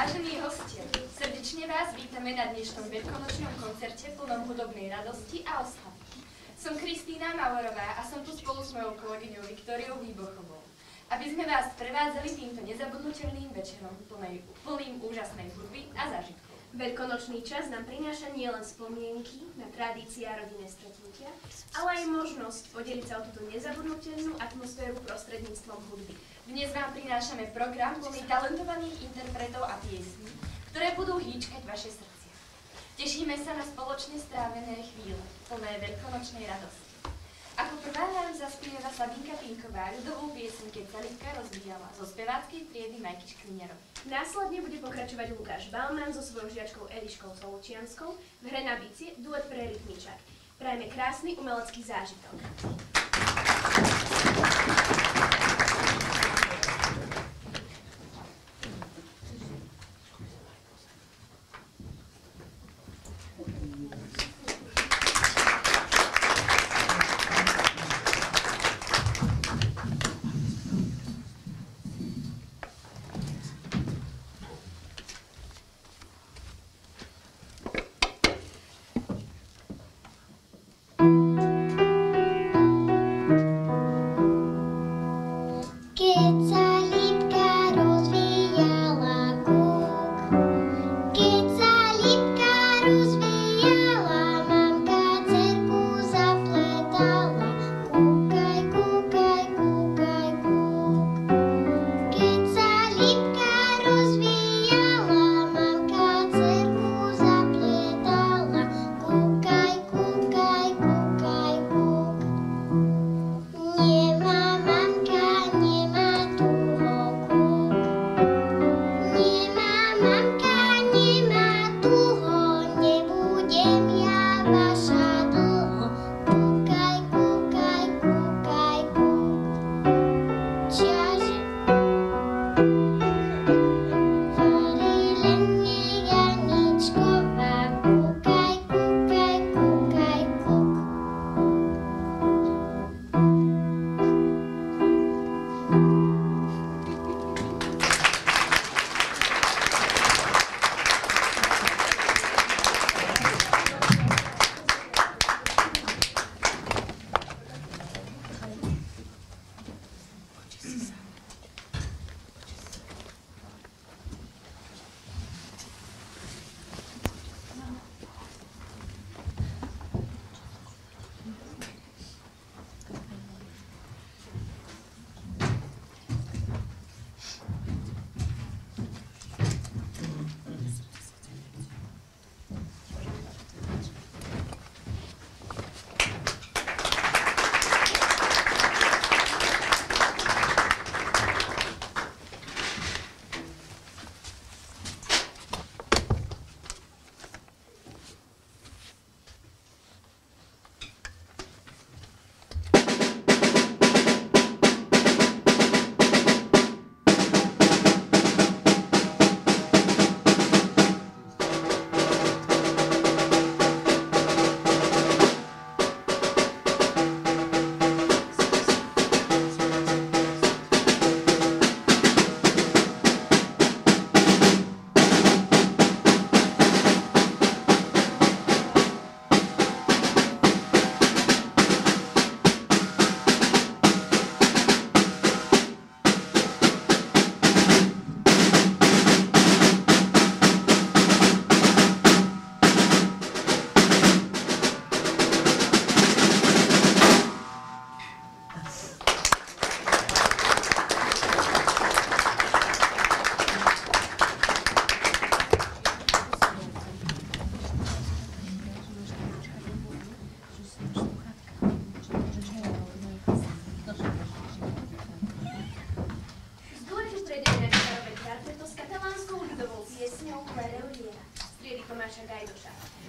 Vážení hostia, srdečne vás vítame na dnešnom veľkonočnom koncerte plnom hudobnej radosti a oslavy. Som Kristýna Mauerová a som tu spolu s mojou kolegyňou Viktóriou Výbochovou, aby sme vás prevádzali týmto nezabudnutelným večerom plným úžasnej hudby a zážitkov. Veľkonočný čas nám prináša nielen spomienky na tradície a rodinné stretnutia, ale aj možnosť podeliť sa o túto nezabudnutelnú atmosféru prostredníctvom hudby. Dnes vám prinášame program plný talentovaných interpretov a piesní, ktoré budú hýčkať vaše srdcia. Tešíme sa na spoločne strávené chvíle, plné veľkonočnej radosti. Ako prvá nám zaspieva Sabinka Pinková ľudovú pieseň Keď sa Lipka rozvíjala zo speváckej triedy Majky Škriňarovej. Následne bude pokračovať Lukáš Balman so svojou žiačkou Eliškou Solučianskou v hre na bicie duet pre rytmičák. Prajme krásny umelecký zážitok.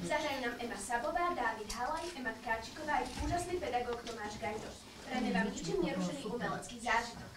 Zahrajú nám Ema Sabová, Dávid Halaj, Ema Tkáčiková a úžasný pedagóg Tomáš Gajdoš. Prajme vám ničím nerušený umelecký zážitok.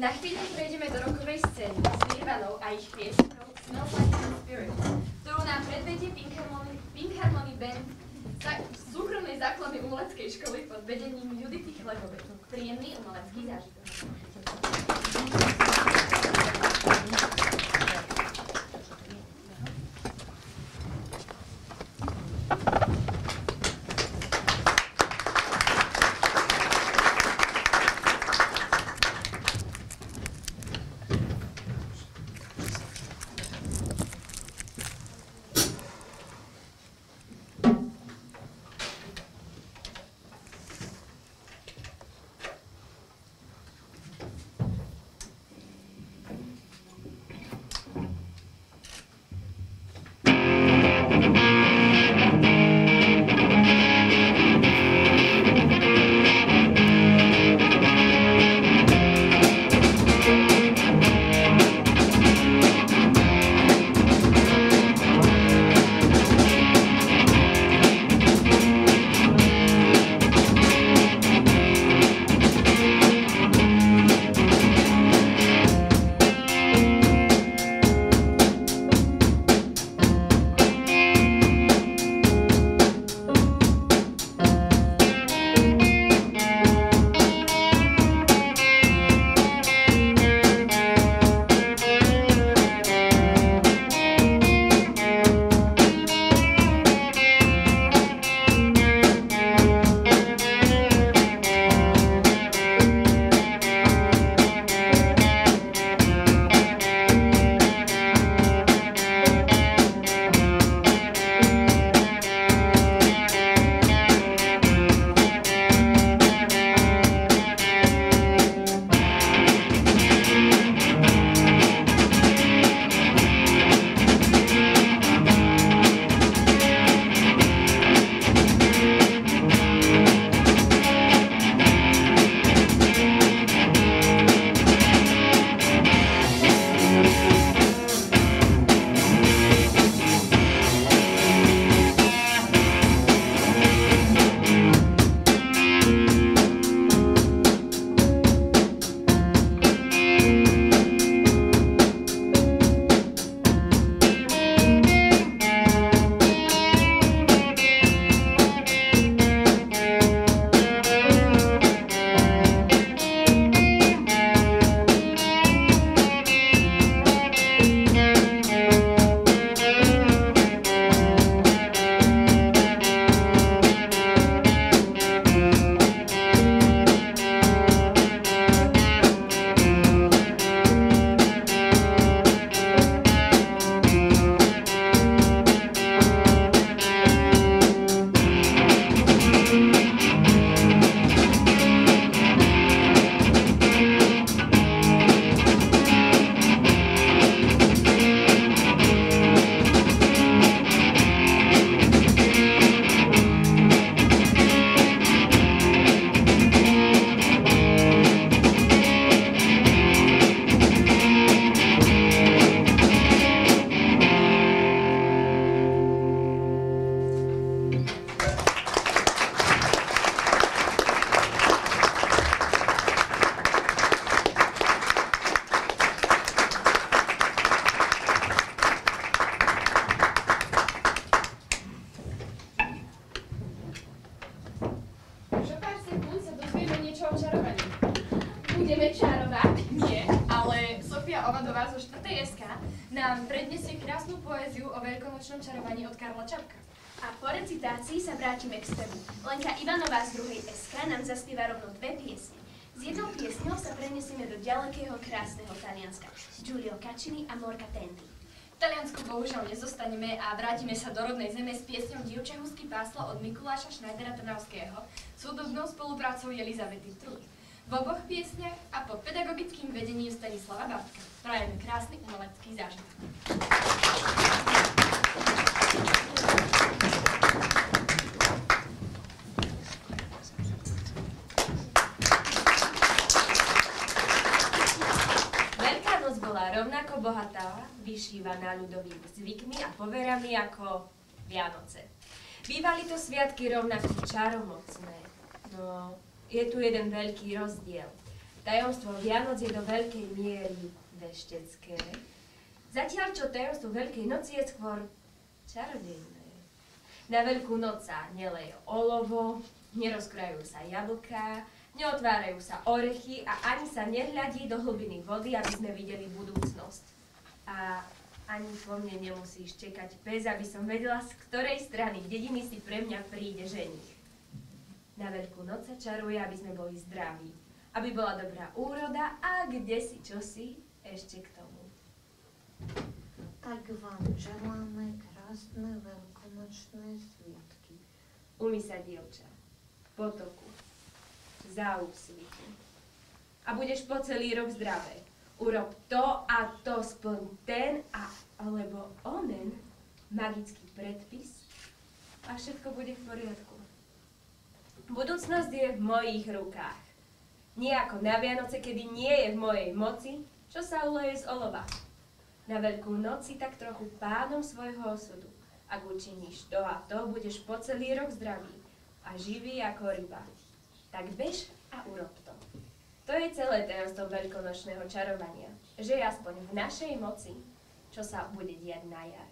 Na chvíľu prejdeme do rokovej scény s Nirvanou a ich piesňou Smells Like Teen Spirit, ktorú nám predvedie Philharmonic Band z súkromnej základnej umeleckej školy pod vedením Judity Chlebovej. Príjemný umelecký zážitok. Budeme čarovať? Nie, ale Sofia Ovadová zo 4. SK nám predniesie krásnu poéziu o veľkonočnom čarovaní od Karla Čapka. A po recitácii sa vrátime k spevu. Lenka Ivanová z 2. SK nám zaspieva rovno 2 piesne. S jednou piesňou sa preniesieme do ďalekého krásneho Talianska. Giulio Caccini a Morka Tendi. V Taliansku bohužiaľ nezostaneme a vrátime sa do rodnej zeme s piesňou Dievča husky páslo od Mikuláša Schneidera Trnavského s hudobnou spoluprácou Elizabety Trud. V oboch piesniach a pod pedagogickým vedením Stanislava Bartka. Prajeme krásny umelecký zážitok. Veľká noc bola rovnako bohatá, vyšívaná ľudovými zvykmi a poverami ako Vianoce. Bývali to sviatky rovnako čaromocné, no je tu jeden veľký rozdiel. Tajomstvo Vianoc je do veľkej miery veštecké, zatiaľ čo tajomstvo Veľkej noci je skôr čarodejné. Na Veľkú noc sa neleje olovo, nerozkrajú sa jablká, neotvárajú sa orechy a ani sa nehľadí do hlbiny vody, aby sme videli budúcnosť. A ani po mne nemusíš čekať pes, aby som vedela, z ktorej strany dediny si pre mňa príde ženich. Na Veľkú noc sa čaruje, aby sme boli zdraví, aby bola dobrá úroda a kdesi čosi ešte k tomu. Tak vám želáme krásne veľkonočné sviatky. Umyj sa, dievča, v potoku, za úsvitu. A budeš po celý rok zdravé. Urob to a to, splň ten alebo onen magický predpis a všetko bude v poriadku. Budúcnosť je v mojich rukách. Nie ako na Vianoce, kedy nie je v mojej moci, čo sa uleje z olova. Na Veľkú noc si tak trochu pánom svojho osudu. Ak učiníš to a to, budeš po celý rok zdravý a živý ako ryba. Tak bež a urob to. To je celé tajomstvo veľkonočného čarovania, že je aspoň v našej moci, čo sa bude diať na jar.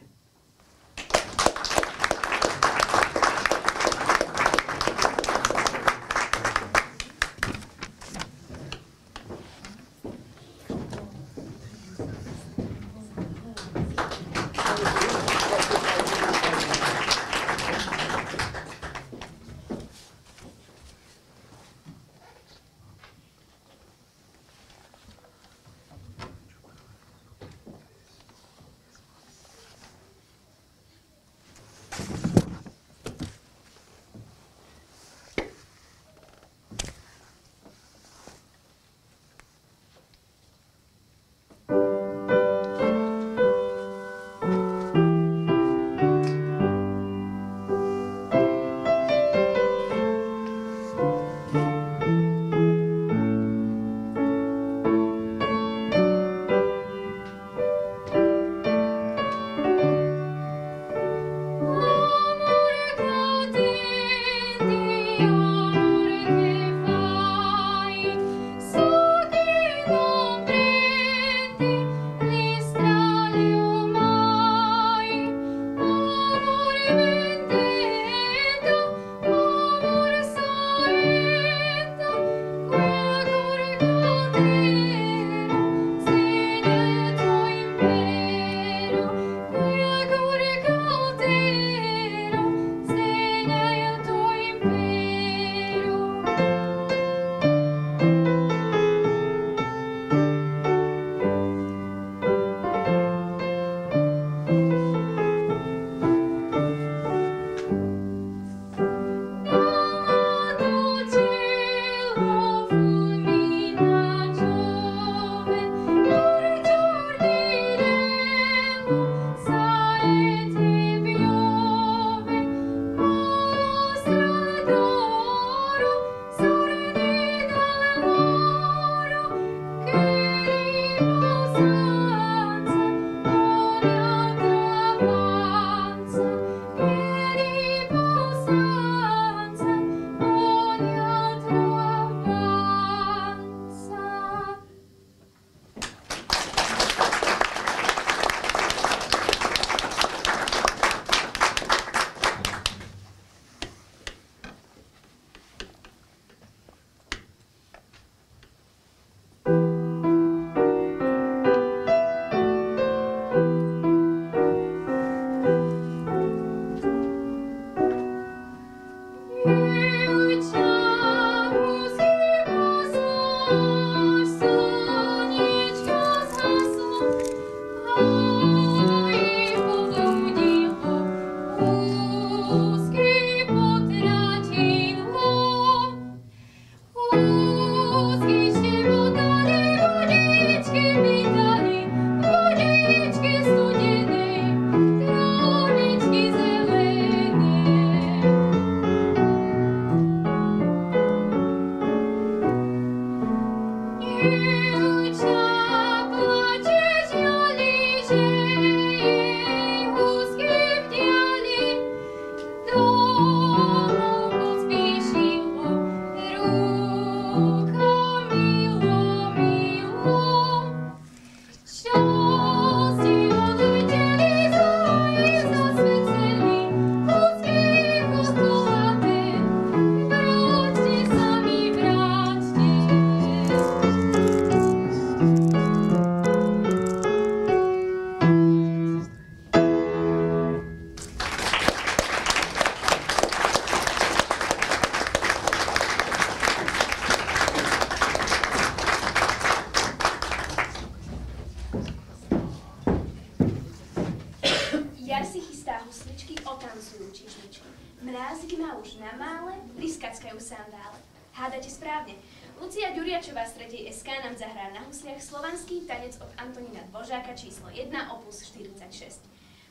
čižmičky. Mrázik má už na mále, liskackajú sandále. Hádate správne. Lucia Ďuriačová z 3. SK nám zahrá na husliach slovanský tanec od Antonína Dvořáka číslo 1 opus 46.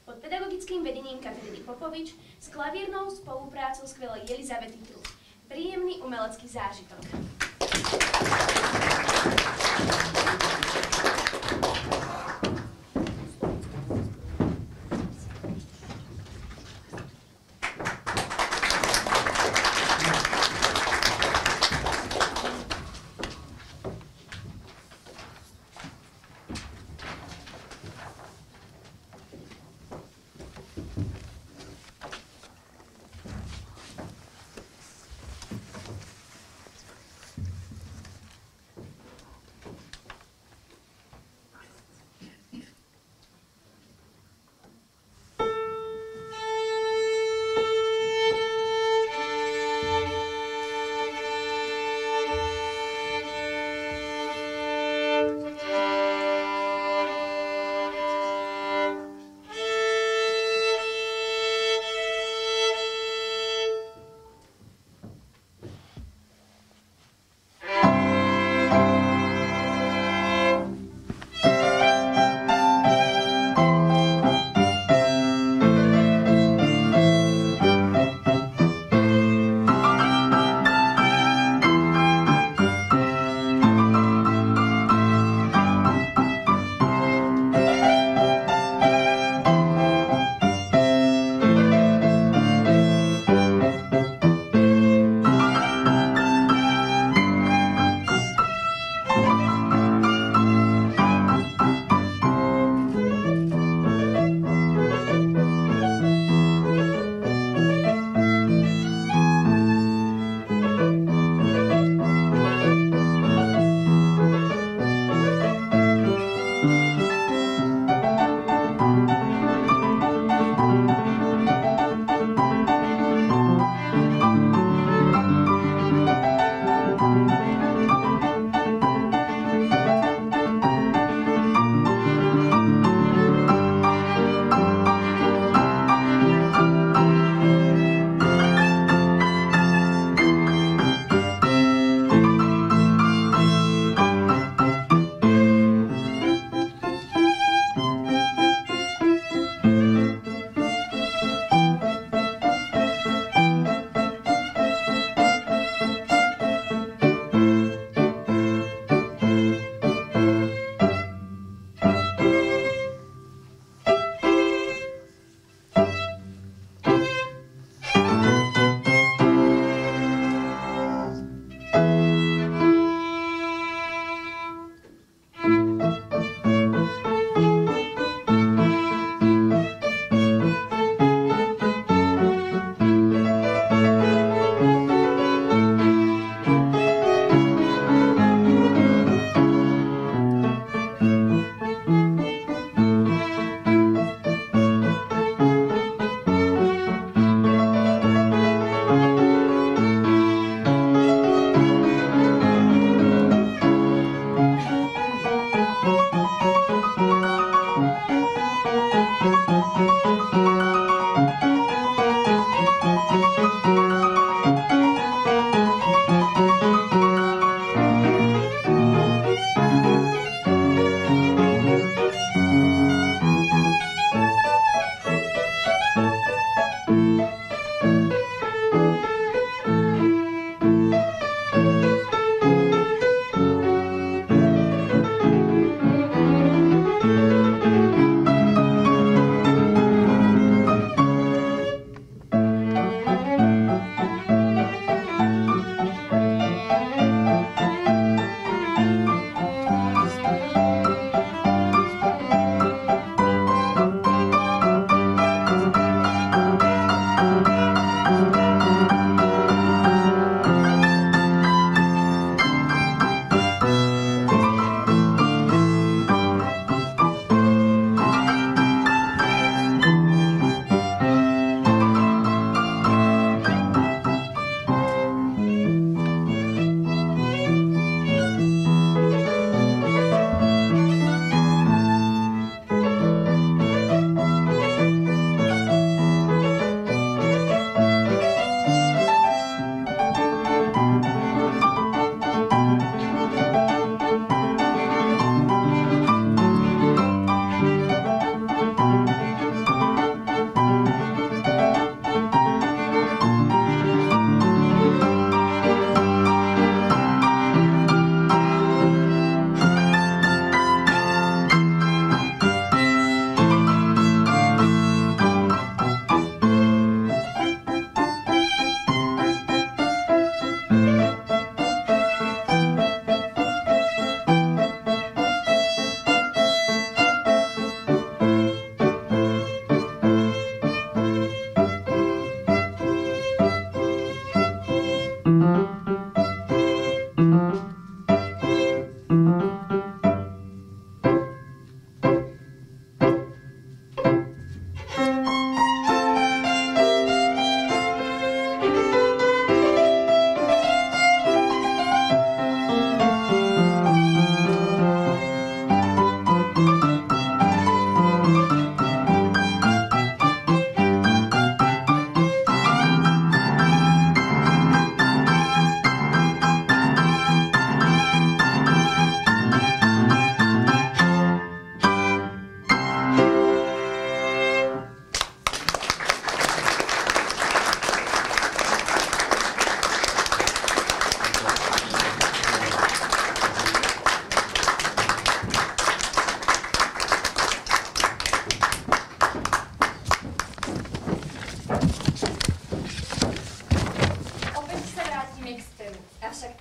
Pod pedagogickým vedením Kateřiny Popovič s klavírnou spoluprácou skvelej Jelizavety Trus. Príjemný umelecký zážitok.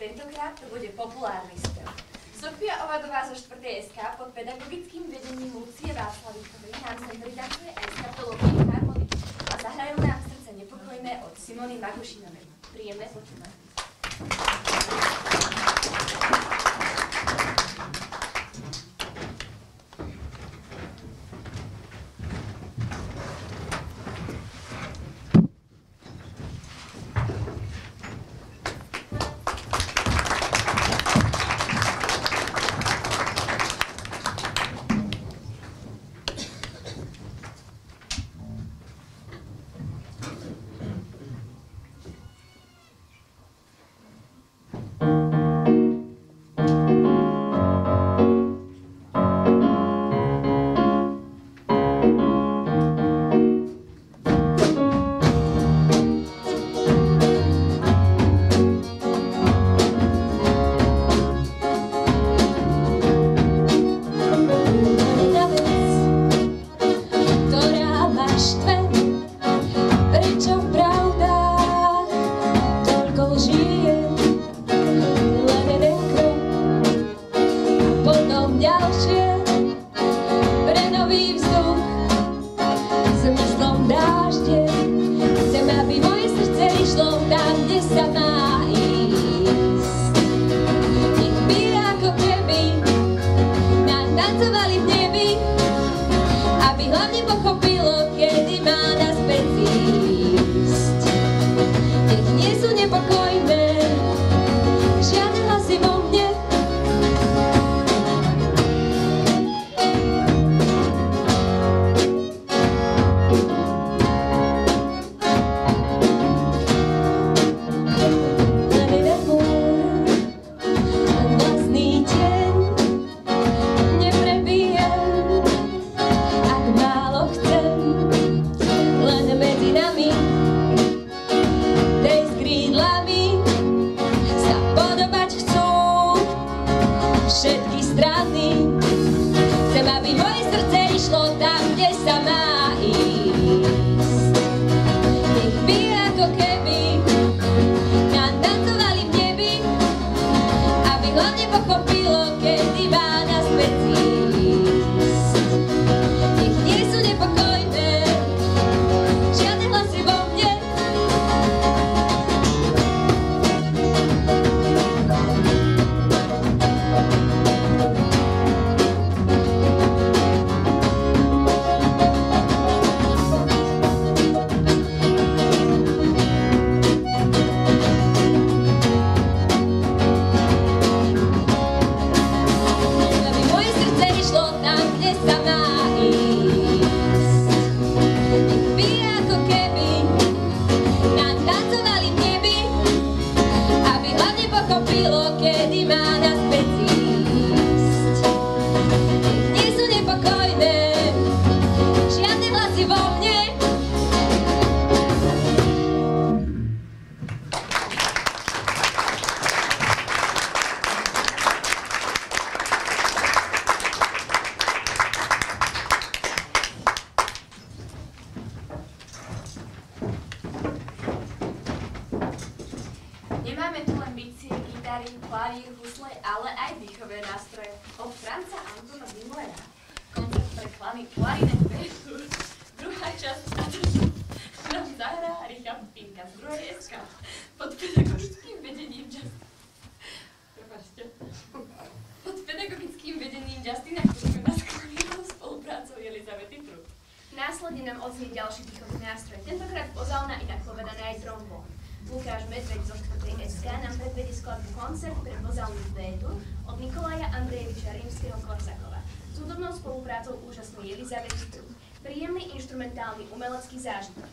Tentokrát to bude populárny spev. Sofia Ovadová zo 4. SK pod pedagogickým vedením Lucie Václavíkovej nám sem pritancuje aj s kapelou Filharmonie a zahrajú nám Srdce nepokojné od Simony Magušinovej. Príjemné počúvanie. klavír, husle, ale aj dýchové nástroje od Franca Antona Zimmlera. Koncert pre klarinet versus. Druhá časť nám zahrá Richard Pinka z 2. SK pod pedagogickým vedením Justina Kuška na skvelou spoluprácou Elizabety Trut. Následne nám odznie ďalší dýchový nástroj, tentokrát pozálna inak povedané aj trombón. Lukáš Medveď zo 4. SK nám predvedie skladbu Koncert pre vozálnu duetu od Nikolaja Andrejeviča Rímskeho-Korsakova s hudobnou spoluprácou úžasnej Elizabety Trut. Príjemný inštrumentálny umelecký zážitok.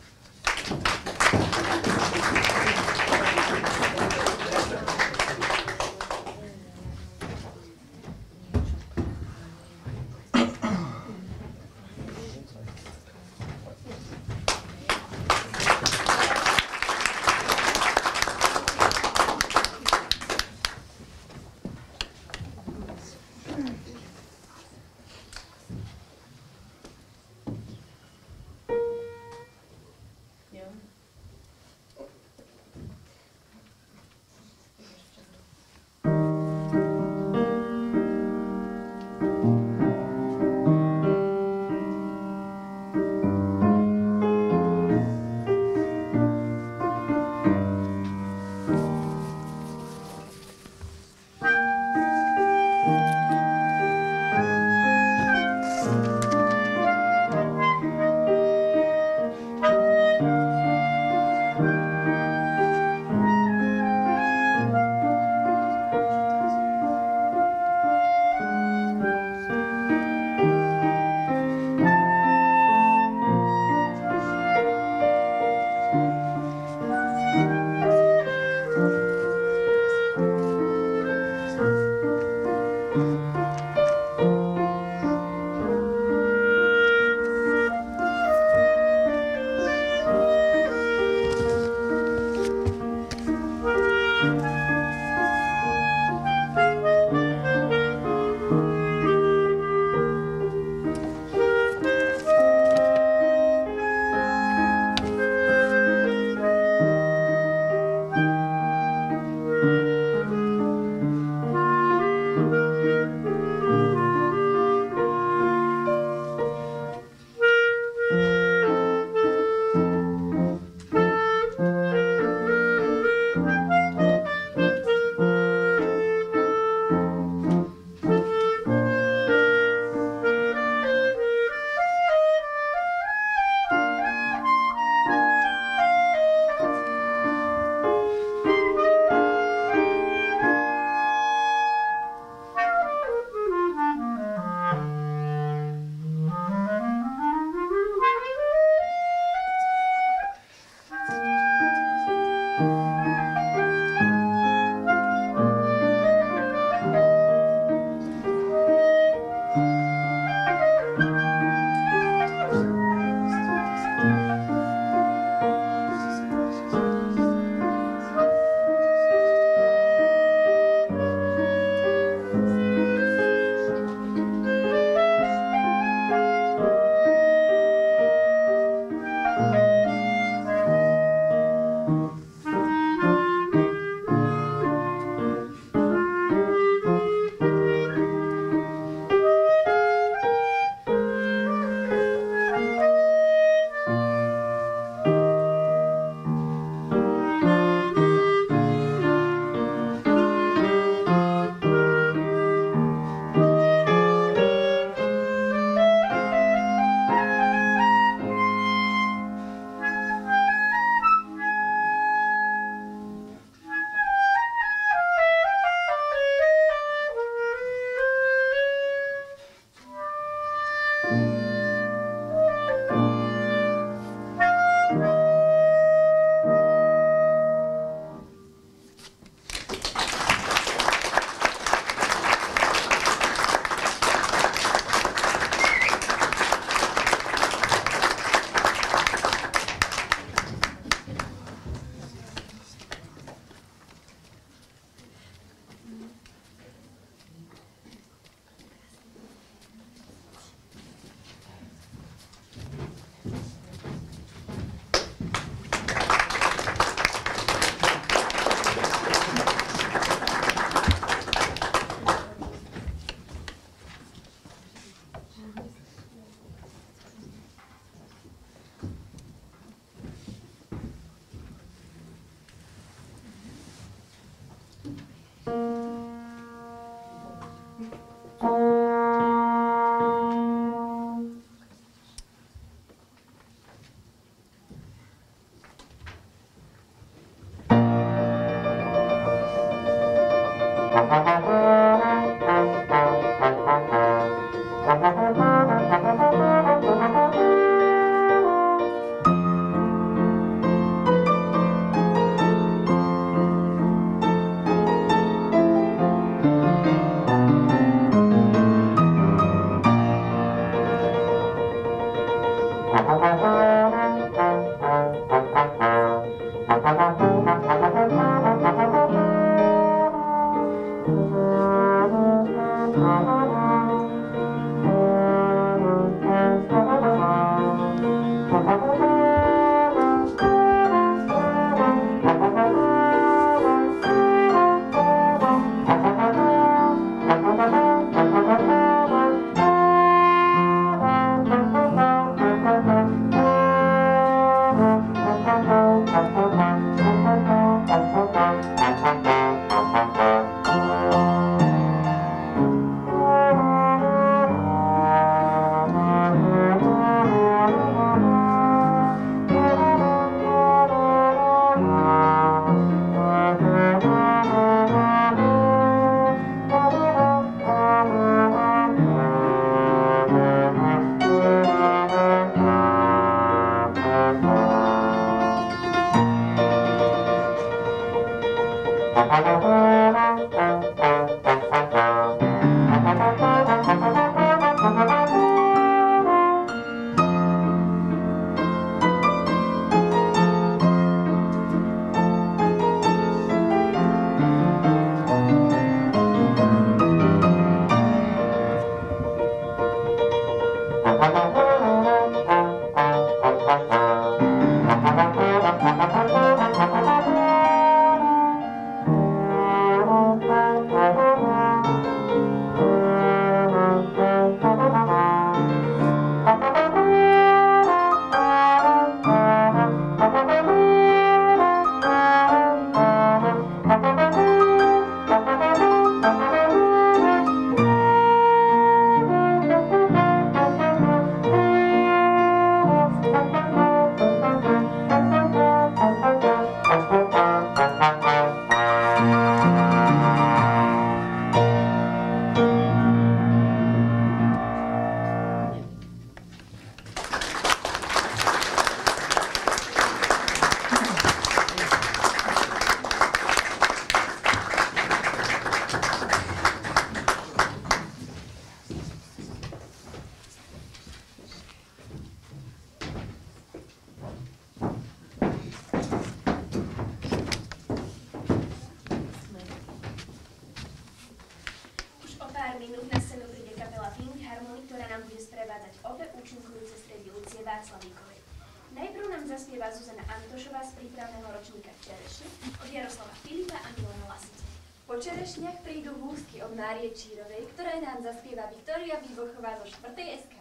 Najprv nám zaspieva Zuzana Antošová z prípravného ročníka Čerešne od Jaroslava Filipa a Milana Lasice. Po čerešniach prídu húsky od Márie Čírovej, ktoré nám zaspieva Viktória Výbochová zo 4. SK.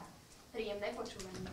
Príjemné počúvanie.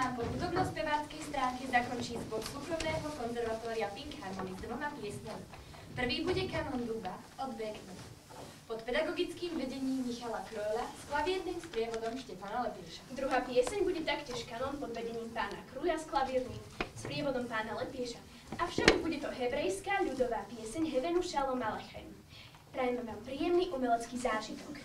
nám po hudobno-speváckej stránke zakončí zbor súkromného konzervatória Pink Harmony s 2 piesňami. Prvý bude Kanon Duba od Beknu pod pedagogickým vedením Michala Kroľa s klavírnym sprievodom Štefana Lepieša. Druhá pieseň bude taktiež kanon pod vedením pána Kruľa s klavírnym sprievodom pána Lepieša. Avšak bude to hebrejská ľudová pieseň Hevenu Shalom Alechem. Prajeme vám príjemný umelecký zážitok.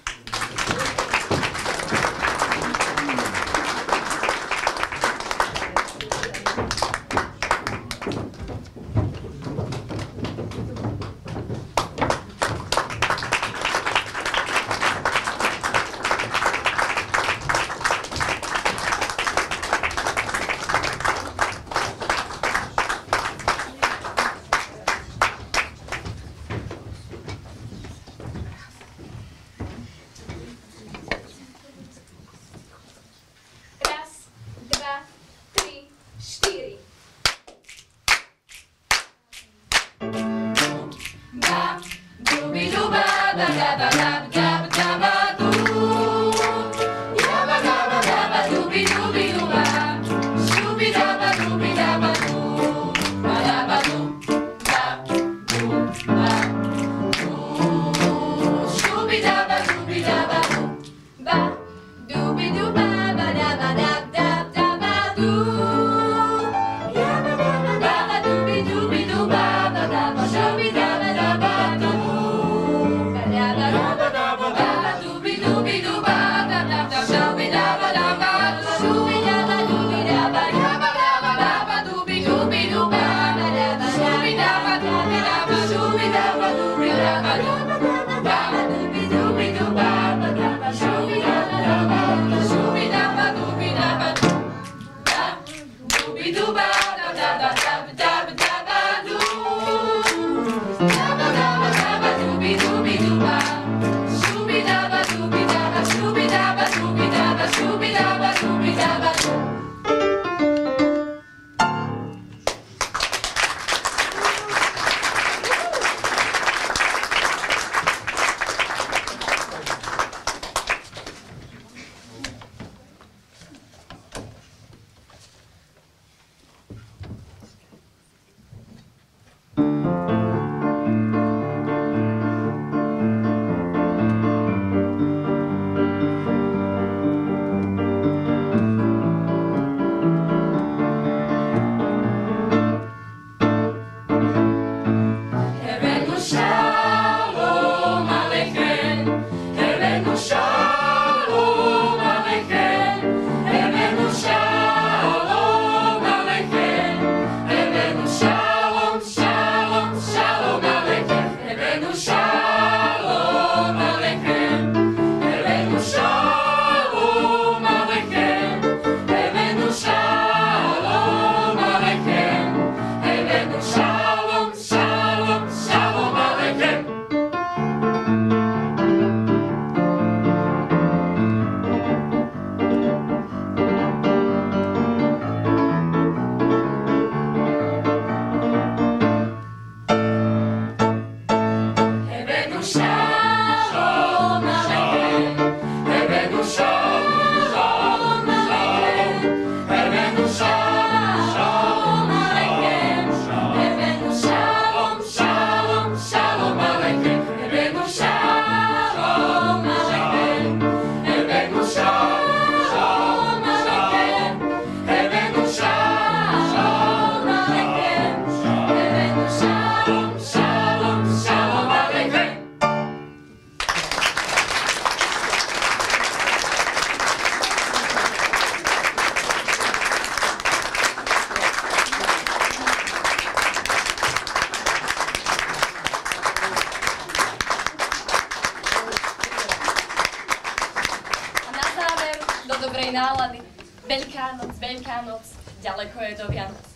dobrej nálady. Veľká noc, ďaleko je do Vianoc.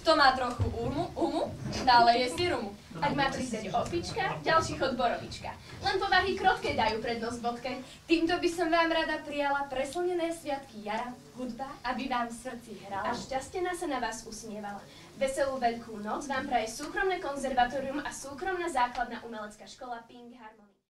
Kto má trochu umu, dále je si rumu. Ak má prísť opička, ďalší chod borovička. Len povahy krotké dajú prednosť bodke. Týmto by som vám rada prijala preslnené sviatky jara, hudba, aby vám v srdci hrala. A šťastená sa na vás usmievala. Veselú veľkú noc vám praje súkromné konzervatórium a súkromná základná umelecká škola Pink Harmony.